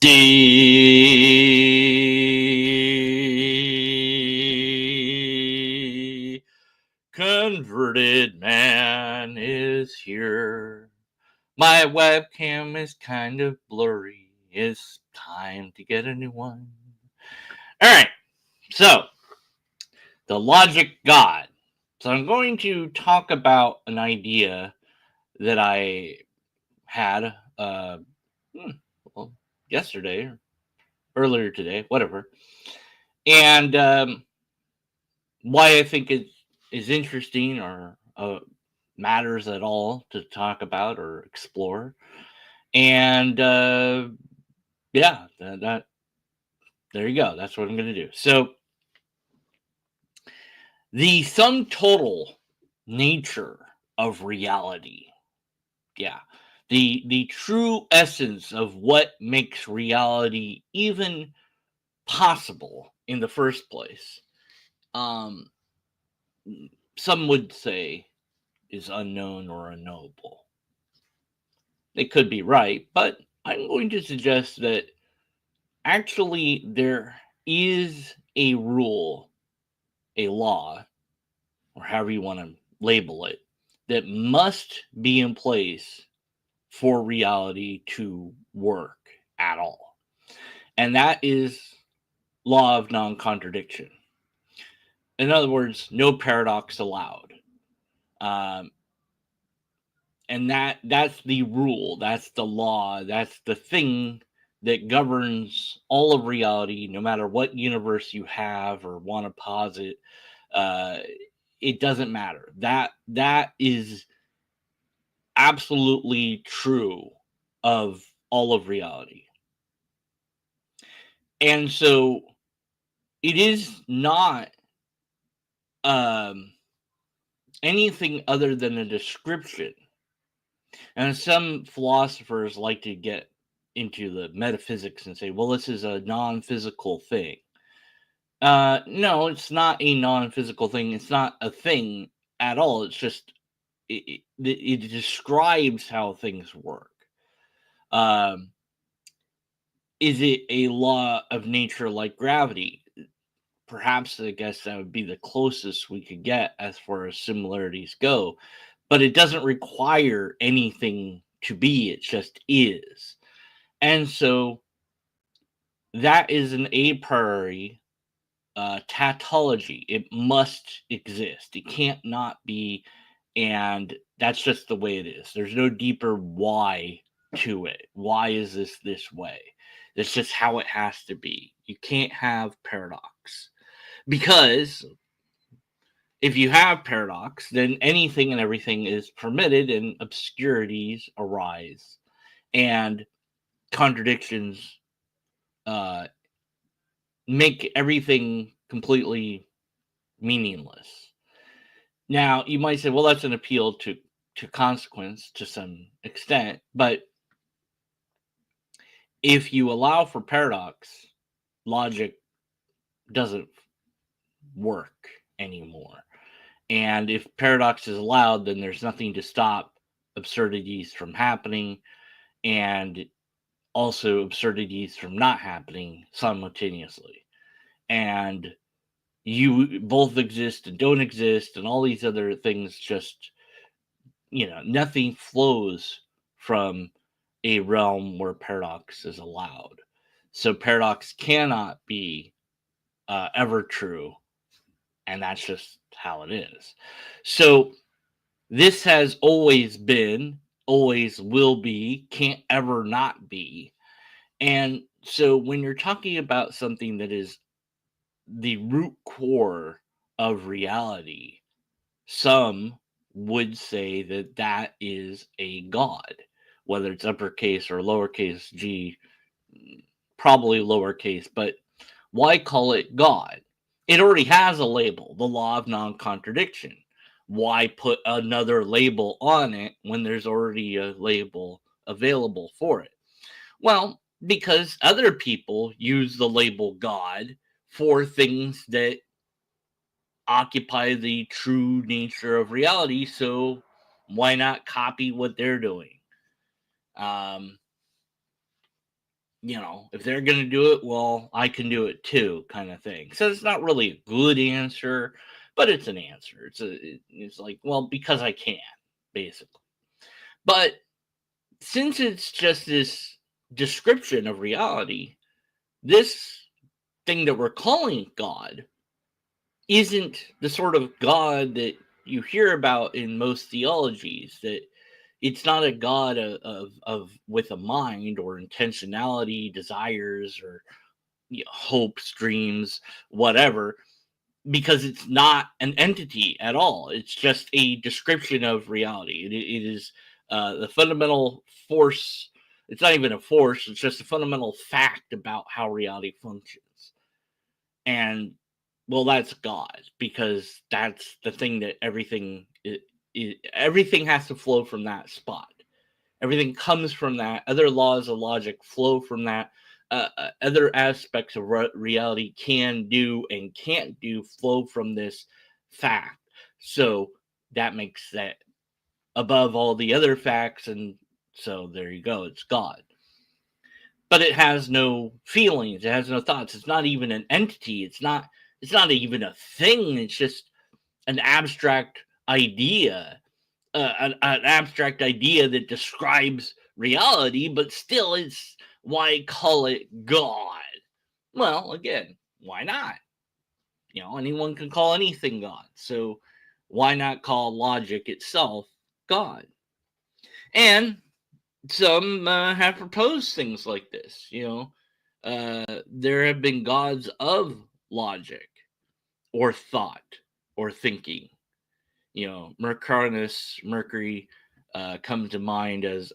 The converted man is here. My webcam is kind of blurry. It's time to get a new one. Alright, so the logic God. So I'm going to talk about an idea that I had well, yesterday or earlier today, whatever. And why I think it is interesting or matters at all to talk about or explore. And yeah, that there you go. That's what I'm going to do. So the sum total nature of reality. Yeah. The true essence of what makes reality even possible in the first place. Um some would say is unknown or unknowable. They could be right, but I'm going to suggest that actually there is a rule, a law, or however you want to label it, that must be in place for reality to work at all. And that is law of non-contradiction. In other words, no paradox allowed. Um, and that's the rule, that's the law, that's the thing that governs all of reality, no matter what universe you have or want to posit. uh it doesn't matter. That is absolutely true of all of reality. And so it is not um anything other than a description. And some philosophers like to get into the metaphysics and say, well, this is a non physical thing. No, it's not a non physical thing. It's not a thing at all. It's just, it describes how things work. Um, is it a law of nature like gravity? Perhaps, I guess that would be the closest we could get as far as similarities go, but it doesn't require anything to be, it just is. And so that is an a priori tautology. It must exist, it can't not be. And that's just the way it is. There's no deeper why to it. Why is this way? That's just how it has to be. You can't have paradox, because if you have paradox, then anything and everything is permitted and obscurities arise and contradictions uh, make everything completely meaningless. Now, you might say, well, that's an appeal to consequence to some extent, but if you allow for paradox, logic doesn't work anymore. And if paradox is allowed, then there's nothing to stop absurdities from happening, and also absurdities from not happening simultaneously. And you both exist and don't exist, and all these other things just, nothing flows from a realm where paradox is allowed. So paradox cannot be ever true, and that's just how it is. So this has always been, always will be, can't ever not be. And so when you're talking about something that is the root core of reality, some would say that that is a god, whether it's uppercase or lowercase g, probably lowercase, but why call it God? It already has a label, the law of non contradiction. Why put another label on it when there's already a label available for it? Well, because other people use the label God for things that occupy the true nature of reality, so why not copy what they're doing? Um, if they're going to do it, well, I can do it too, kind of thing. So it's not really a good answer, but it's an answer. It's like, well, because I can, basically. But since it's just this description of reality, this thing that we're calling God isn't the sort of God that you hear about in most theologies. That it's not a God of with a mind or intentionality, desires, or hopes, dreams, whatever, because it's not an entity at all. It's just a description of reality. It is the fundamental force. It's not even a force. It's just a fundamental fact about how reality functions. And well, that's God, because that's the thing that everything has to flow from that spot. Everything comes from that. Other laws of logic flow from that. Other aspects of reality can do and can't do flow from this fact. So that makes that above all the other facts, and so there you go. It's God, but it has no feelings. It has no thoughts. It's not even an entity. It's not. It's not even a thing. It's just an abstract idea, an abstract idea that describes reality, but still it's why call it God? Well, again, why not? Anyone can call anything God. So why not call logic itself God? And some have proposed things like this. There have been gods of logic or thought or thinking. Mercury come to mind as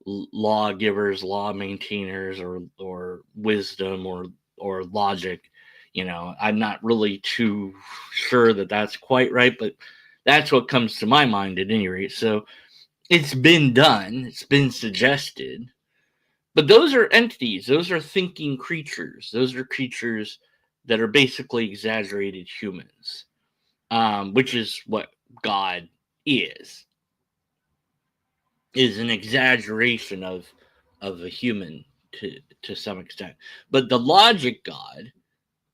lawgivers, law maintainers, or wisdom or logic. I'm not really too sure that that's quite right, but that's what comes to my mind at any rate. So it's been done, it's been suggested, but those are entities, those are thinking creatures, those are creatures that are basically exaggerated humans, which is what God is an exaggeration of a human to some extent. But the logic God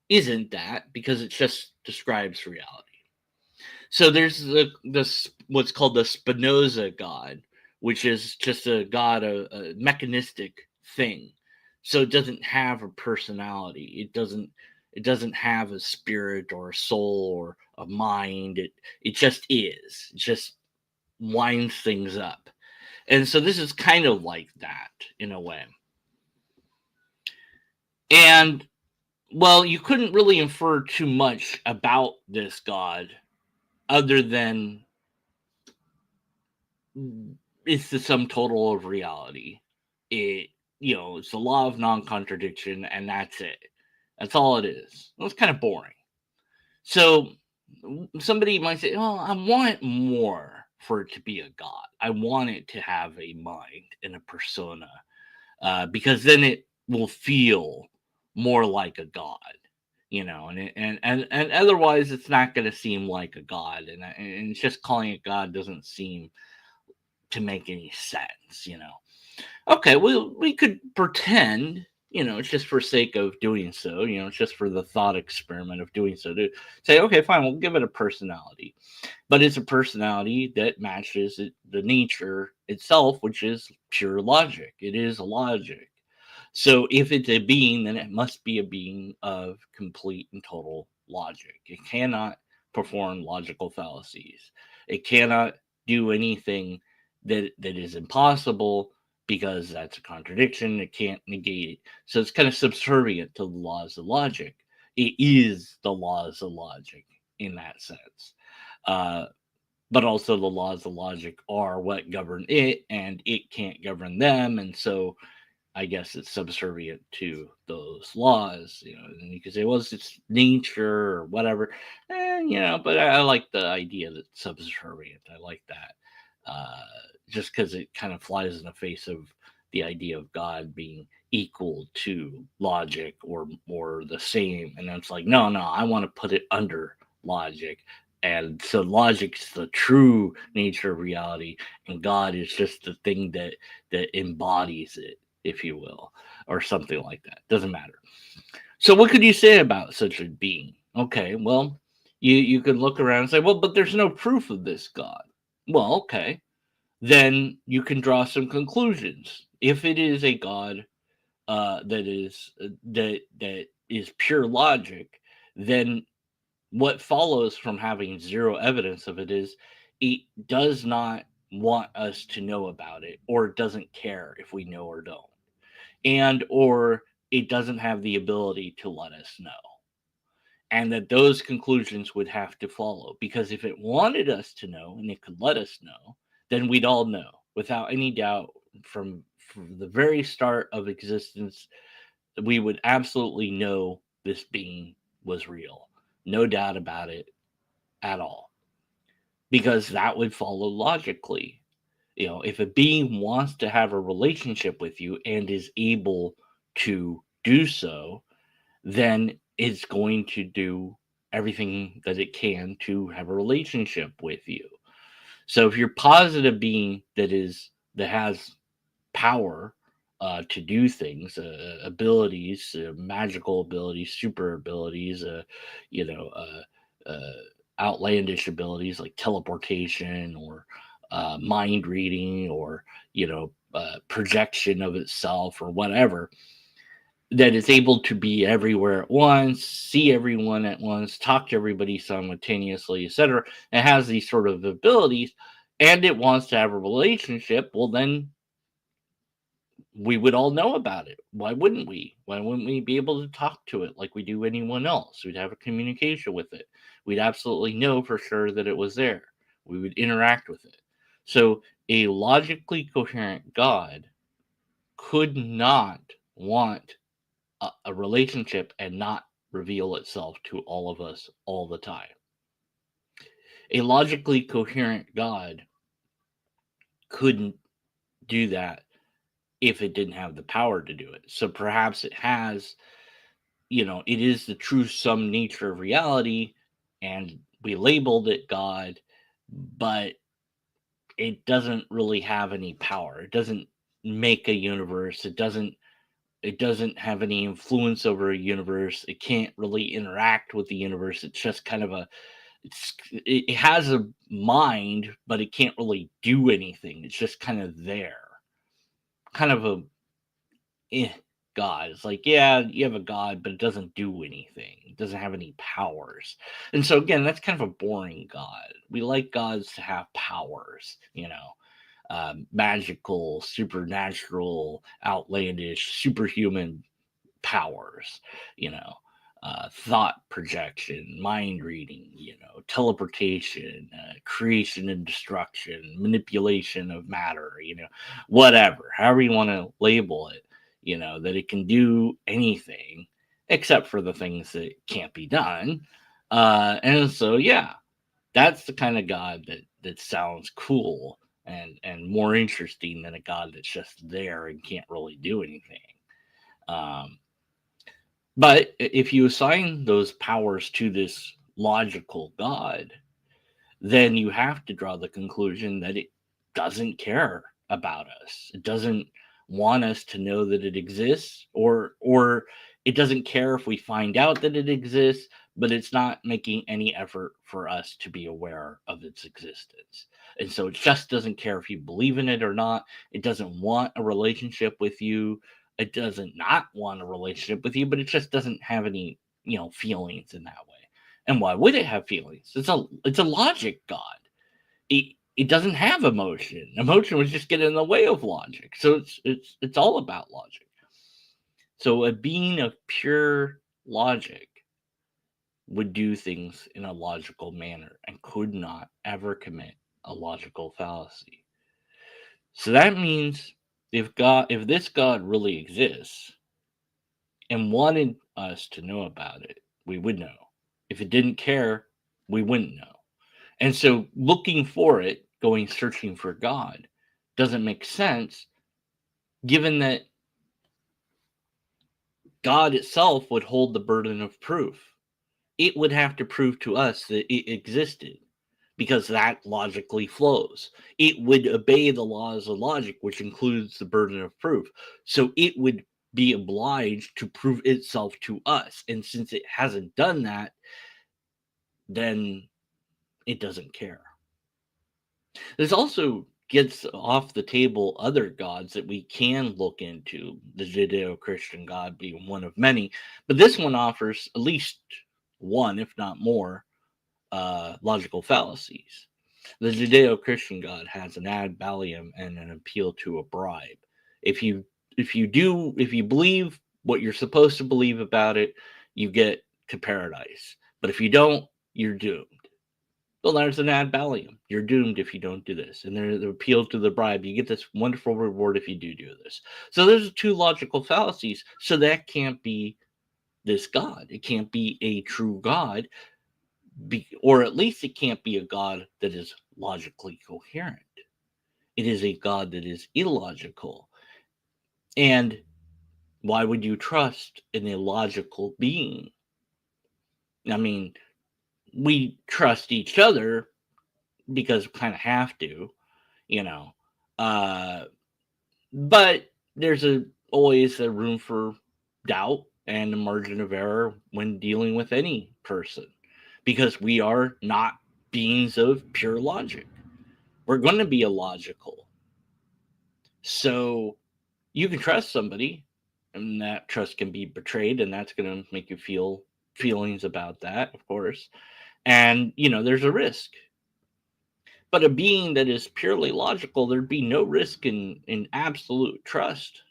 isn't that, because it just describes reality. So there's this what's called the Spinoza God, which is just a God, a mechanistic thing. So it doesn't have a personality. It doesn't have a spirit or a soul or a mind. It just is. It just winds things up. And so this is kind of like that in a way. And well, you couldn't really infer too much about this God other than it's the sum total of reality. It's the law of non-contradiction, and that's it. That's all it is. Well, it's kind of boring. So somebody might say, "Oh, I want more for it to be a god. I want it to have a mind and a persona, because then it will feel more like a god." And otherwise it's not going to seem like a god, and just calling it God doesn't seem to make any sense. Okay, well, we could pretend, it's just for sake of doing so, it's just for the thought experiment of doing so, to say, okay, fine, we'll give it a personality. But it's a personality that matches the nature itself, which is pure logic. It is logic. So if it's a being, then it must be a being of complete and total logic. It cannot perform logical fallacies. It cannot do anything that is impossible, because that's a contradiction. It can't negate it. So it's kind of subservient to the laws of logic. It is the laws of logic in that sense. Uh, but also the laws of logic are what govern it, and it can't govern them. And so I guess it's subservient to those laws, and you could say, well, it's nature or whatever, but I like the idea that it's subservient. I like that, just because it kind of flies in the face of the idea of God being equal to logic or the same. And it's like, no, I want to put it under logic. And so logic's the true nature of reality, and God is just the thing that embodies it. if you will, or something like that. Doesn't matter. So what could you say about such a being? Okay, well, you could look around and say, well, but there's no proof of this God. Well, okay, then you can draw some conclusions. If it is a God that is pure logic, then what follows from having zero evidence of it is it does not want us to know about it, or doesn't care if we know or don't, and or it doesn't have the ability to let us know. And that those conclusions would have to follow, because if it wanted us to know and it could let us know, then we'd all know without any doubt. From the very start of existence, we would absolutely know this being was real. No doubt about it at all. Because that would follow logically. If a being wants to have a relationship with you and is able to do so, then it's going to do everything that it can to have a relationship with you. So if you're positive being that has power to do things, abilities, magical abilities, super abilities, you know, outlandish abilities like teleportation, or mind reading, or projection of itself, or whatever, that is able to be everywhere at once, see everyone at once, talk to everybody simultaneously, etc., and has these sort of abilities, and it wants to have a relationship, well, then we would all know about it. Why wouldn't we? Why wouldn't we be able to talk to it like we do anyone else? We'd have a communication with it. We'd absolutely know for sure that it was there. We would interact with it. So a logically coherent God could not want a relationship and not reveal itself to all of us all the time. A logically coherent God couldn't do that if it didn't have the power to do it. So perhaps it has, it is the true sum nature of reality, and we labeled it God, but it doesn't really have any power. It doesn't make a universe. It doesn't have any influence over a universe. It can't really interact with the universe. It's just kind of it has a mind, but it can't really do anything. It's just kind of there. Kind of a God. It's like, yeah, you have a God, but it doesn't do anything. It doesn't have any powers. And so again, that's kind of a boring God. We like gods to have powers, magical, supernatural, outlandish, superhuman powers, thought projection, mind reading, teleportation, creation and destruction, manipulation of matter, whatever, however you want to label it, that it can do anything except for the things that can't be done. And so, yeah, that's the kind of God that sounds cool and more interesting than a God that's just there and can't really do anything. Um, but if you assign those powers to this logical God, then you have to draw the conclusion that it doesn't care about us. It doesn't want us to know that it exists, or it doesn't care if we find out that it exists, but it's not making any effort for us to be aware of its existence. And so it just doesn't care if you believe in it or not. It doesn't want a relationship with you. It doesn't not want a relationship with you, but it just doesn't have any, feelings in that way. And why would it have feelings? It's a logic God. It doesn't have emotion. Emotion would just get in the way of logic. So it's all about logic. So a being of pure logic would do things in a logical manner and could not ever commit a logical fallacy. So that means if this God really exists and wanted us to know about it, we would know. If it didn't care, we wouldn't know. And so looking for it, going searching for God, doesn't make sense given that God itself would hold the burden of proof. It would have to prove to us that it existed. because that logically flows. It would obey the laws of logic, which includes the burden of proof. So it would be obliged to prove itself to us. And since it hasn't done that, then it doesn't care. This also gets off the table other gods that we can look into, the Judeo Christian God being one of many. But this one offers at least one, if not more, logical fallacies. The Judeo Christian God has an ad balium and an appeal to a bribe. If you believe what you're supposed to believe about it, you get to paradise. But if you don't, you're doomed. Well, there's an ad balium. You're doomed if you don't do this. And there's the appeal to the bribe. You get this wonderful reward if you do this. So there's two logical fallacies. So that can't be this God. It can't be a true God, or at least it can't be a God that is logically coherent. It is a God that is illogical. And why would you trust an illogical being? I mean, we trust each other because we kind of have to, you know. But there's always a room for doubt and a margin of error when dealing with any person, because we are not beings of pure logic. We're going to be illogical. So you can trust somebody, and that trust can be betrayed, and that's going to make you feel feelings about that, of course. And, there's a risk. But a being that is purely logical, there'd be no risk in absolute trust.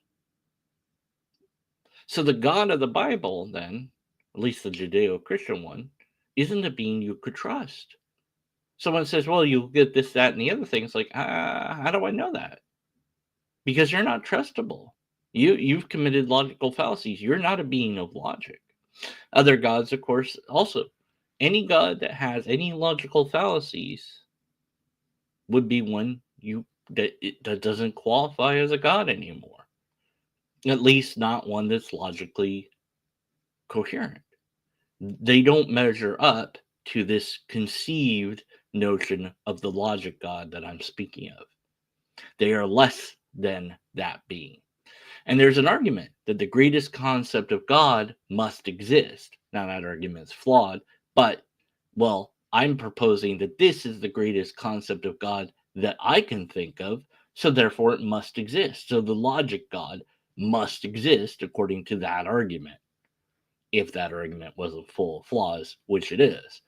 So the God of the Bible, then, at least the Judeo-Christian one, isn't a being you could trust. Someone says, well, you'll get this, that, and the other thing. It's like, how do I know that? Because you're not trustable. You've committed logical fallacies. You're not a being of logic. Other gods, of course, also. Any god that has any logical fallacies would be one that doesn't qualify as a god anymore. At least not one that's logically coherent. They don't measure up to this conceived notion of the logic God that I'm speaking of. They are less than that being. And there's an argument that the greatest concept of God must exist. Now, that argument is flawed, but, well, I'm proposing that this is the greatest concept of God that I can think of, so therefore it must exist. So the logic God must exist according to that argument, if that argument wasn't full of flaws, which it is.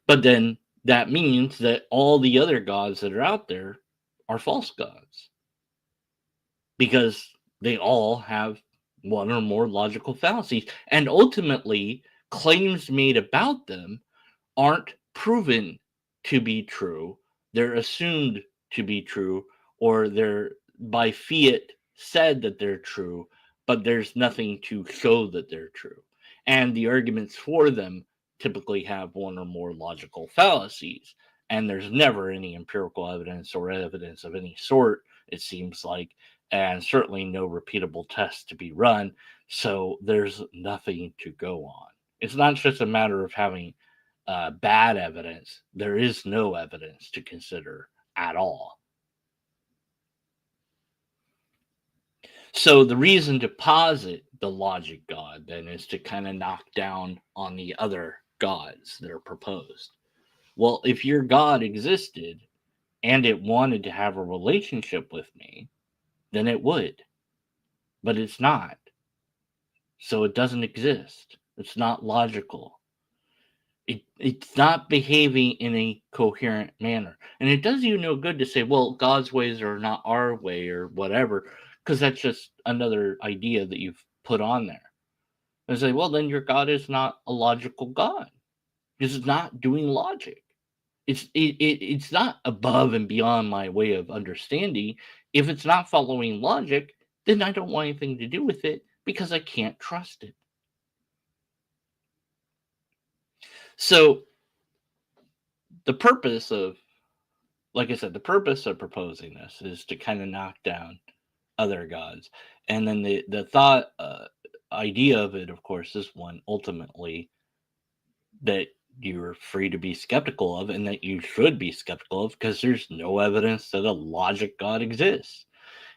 But then that means that all the other gods that are out there are false gods, because they all have one or more logical fallacies, and ultimately claims made about them aren't proven to be true. They're assumed to be true, or they're by fiat said that they're true, but there's nothing to show that they're true. And the arguments for them typically have one or more logical fallacies, and there's never any empirical evidence or evidence of any sort, it seems like, and certainly no repeatable tests to be run, so there's nothing to go on. It's not just a matter of having bad evidence. There is no evidence to consider at all. So the reason to posit the logic God then is to kind of knock down on the other gods that are proposed. Well, if your God existed and it wanted to have a relationship with me, then it would. But it's not. So it doesn't exist. It's not logical. It's not behaving in a coherent manner. And it does you no good to say, well, God's ways are not our way or whatever, because that's just another idea that you've put on there. And say, well, then your God is not a logical God. Because it's not doing logic. It's not above and beyond my way of understanding. If it's not following logic, then I don't want anything to do with it because I can't trust it. So the purpose of, like I said, the purpose of proposing this is to kind of knock down other gods. And then the thought idea of it, of course, is one ultimately that you're free to be skeptical of, and that you should be skeptical of, because there's no evidence that a logic God exists.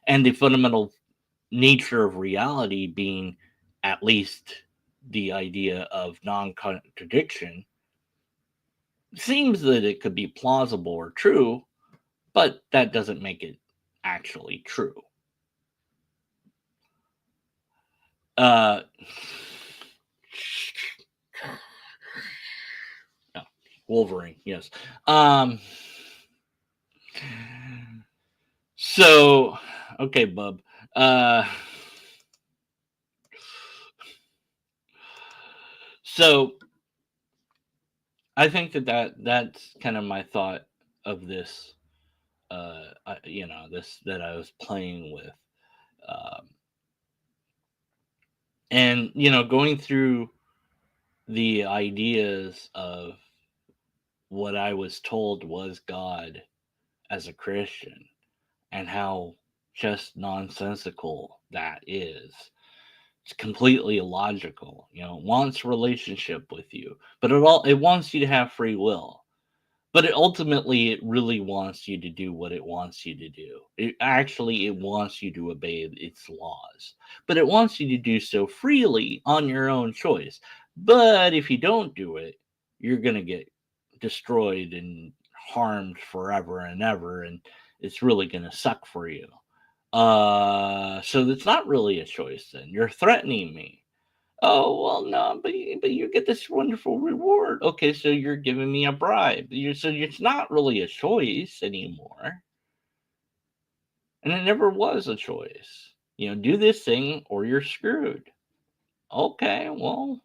And the fundamental nature of reality being at least the idea of non contradiction seems that it could be plausible or true, but that doesn't make it actually true. Uh, no, Wolverine, yes. So, okay, bub. Uh, so I think that's kind of my thought of this. This that I was playing with, um, and going through the ideas of what I was told was God as a Christian, and how just nonsensical that is. It's completely illogical. It wants relationship with you, but it wants you to have free will. But it really wants you to do what it wants you to do. It wants you to obey its laws. But it wants you to do so freely on your own choice. But if you don't do it, you're going to get destroyed and harmed forever and ever, and it's really going to suck for you. So it's not really a choice then. You're threatening me. Oh, well, no, but you get this wonderful reward. Okay, so you're giving me a bribe. So it's not really a choice anymore. And it never was a choice. Do this thing or you're screwed. Okay, well,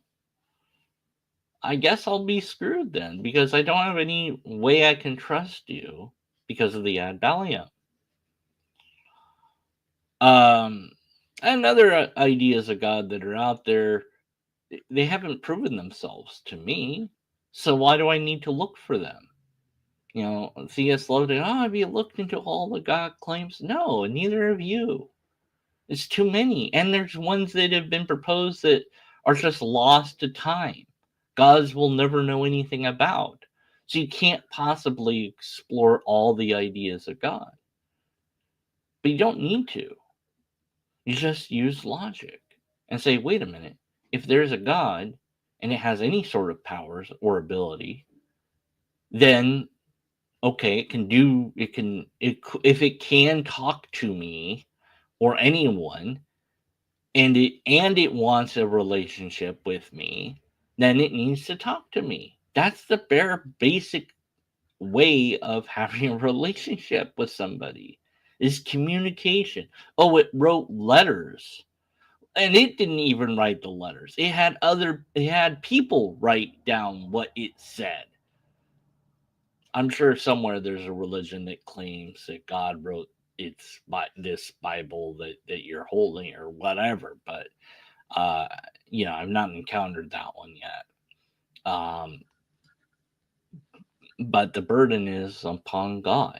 I guess I'll be screwed then, because I don't have any way I can trust you because of the ad valorem. Um, and other ideas of God that are out there, they haven't proven themselves to me. So why do I need to look for them? C.S. Lewis, have you looked into all the God claims? No, neither have you. It's too many. And there's ones that have been proposed that are just lost to time. Gods will never know anything about. So you can't possibly explore all the ideas of God. But you don't need to. You just use logic and say, wait a minute, if there's a God and it has any sort of powers or ability, then okay, if it can talk to me or anyone, and it wants a relationship with me, then it needs to talk to me. That's the bare basic way of having a relationship with somebody, is communication. Oh, it wrote letters. And it didn't even write the letters. It had people write down what it said. I'm sure somewhere there's a religion that claims that God wrote this Bible that you're holding or whatever, but I've not encountered that one yet. But the burden is upon God.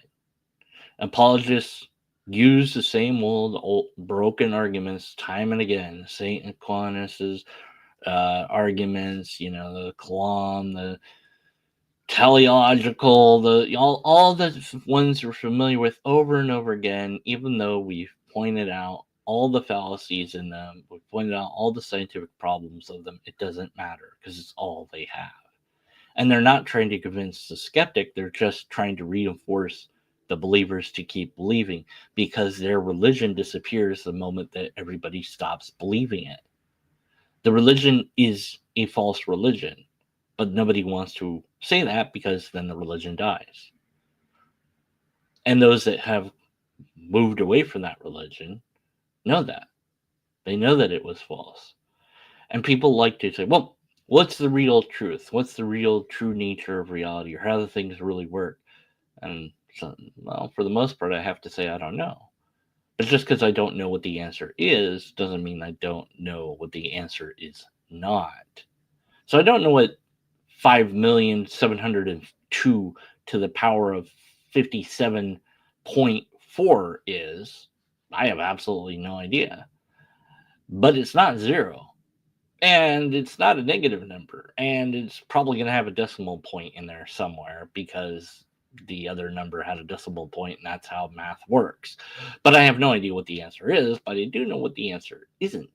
Apologists use the same old broken arguments time and again. Saint Aquinas' arguments, the Kalam, the teleological, all the ones we're familiar with over and over again, even though we've pointed out all the fallacies in them, we've pointed out all the scientific problems of them. It doesn't matter, because it's all they have. And they're not trying to convince the skeptic, they're just trying to reinforce the believers to keep believing, because their religion disappears the moment that everybody stops believing it. The religion is a false religion, but nobody wants to say that, because then the religion dies. And those that have moved away from that religion know that. They know that it was false. And people like to say, well, what's the real truth? What's the real true nature of reality, or how do things really work? And so, well, for the most part, I have to say I don't know. But just because I don't know what the answer is doesn't mean I don't know what the answer is not. So I don't know what 5,702 to the power of 57.4 is. I have absolutely no idea. But it's not zero. And it's not a negative number. And it's probably going to have a decimal point in there somewhere because the other number had a decimal point, and that's how math works. But I have no idea what the answer is, but I do know what the answer isn't.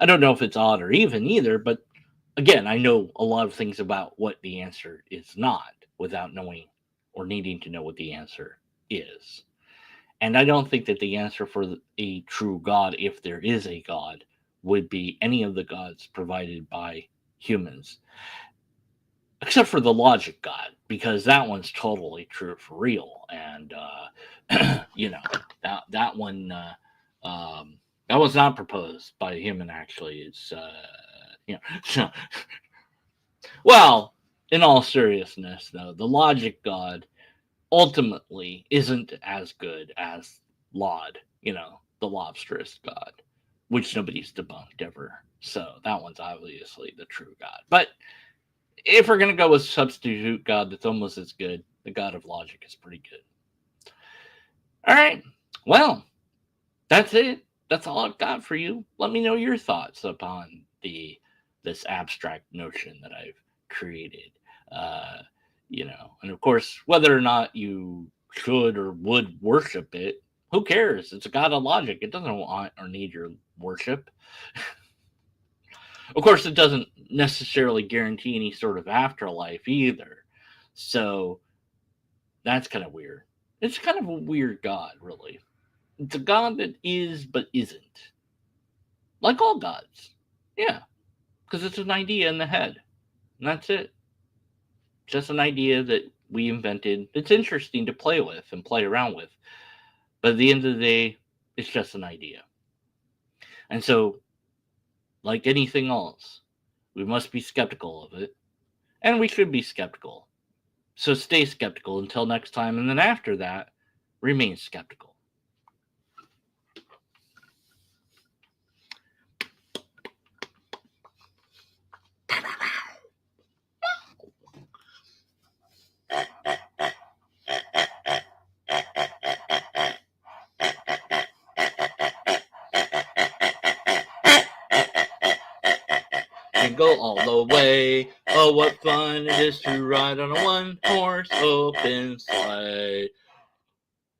I don't know if it's odd or even either, but again, I know a lot of things about what the answer is not without knowing or needing to know what the answer is. And I don't think that the answer for a true God, if there is a God, would be any of the gods provided by humans, except for the logic God, because that one's totally true for real. And you know, that one that was not proposed by a human. Actually, it's you know, well, in all seriousness, though, the logic God ultimately isn't as good as Laud, the lobsterist God, which nobody's debunked ever. So that one's obviously the true God. But if we're going to go with substitute God that's almost as good, the God of logic is pretty good. All right. Well, that's it. That's all I've got for you. Let me know your thoughts upon this abstract notion that I've created. Uh, and of course, whether or not you should or would worship it, who cares? It's a god of logic. It doesn't want or need your worship. Of course, it doesn't necessarily guarantee any sort of afterlife either. So that's kind of weird. It's kind of a weird god, really. It's a god that is but isn't. Like all gods. Yeah, because it's an idea in the head. And that's it. Just an idea that we invented. It's interesting to play with and play around with. But at the end of the day, it's just an idea. And so, like anything else, we must be skeptical of it. And we should be skeptical. So stay skeptical until next time. And then after that, remain skeptical. Jingle all the way. Oh, what fun it is to ride on a one-horse open sleigh.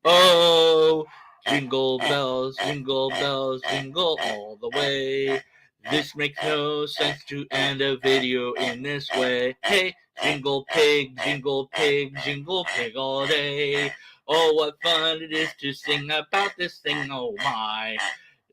Oh, jingle bells, jingle all the way. This makes no sense to end a video in this way. Hey, jingle pig all day. Oh, what fun it is to sing about this thing, oh my.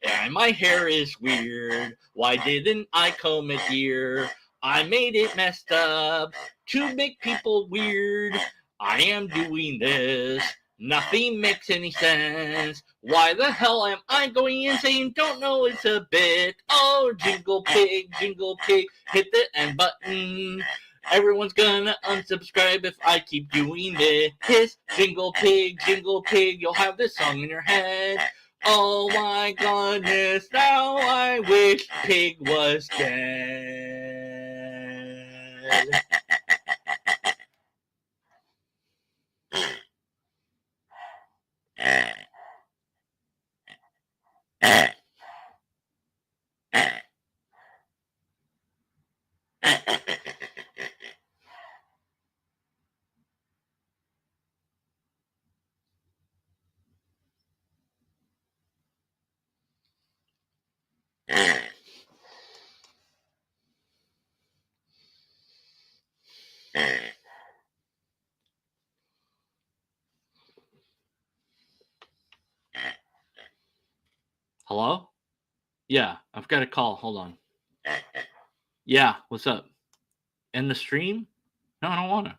And my hair is weird. Why didn't I comb it here? I made it messed up to make people weird. I am doing this. Nothing makes any sense. Why the hell am I going insane? Don't know, it's a bit. Oh, jingle pig, hit the end button. Everyone's gonna unsubscribe if I keep doing this. Jingle pig, you'll have this song in your head. Oh my goodness, now I wish Pig was dead. Hello? Yeah, I've got a call. Hold on. Yeah, what's up? End the stream? No, I don't want to.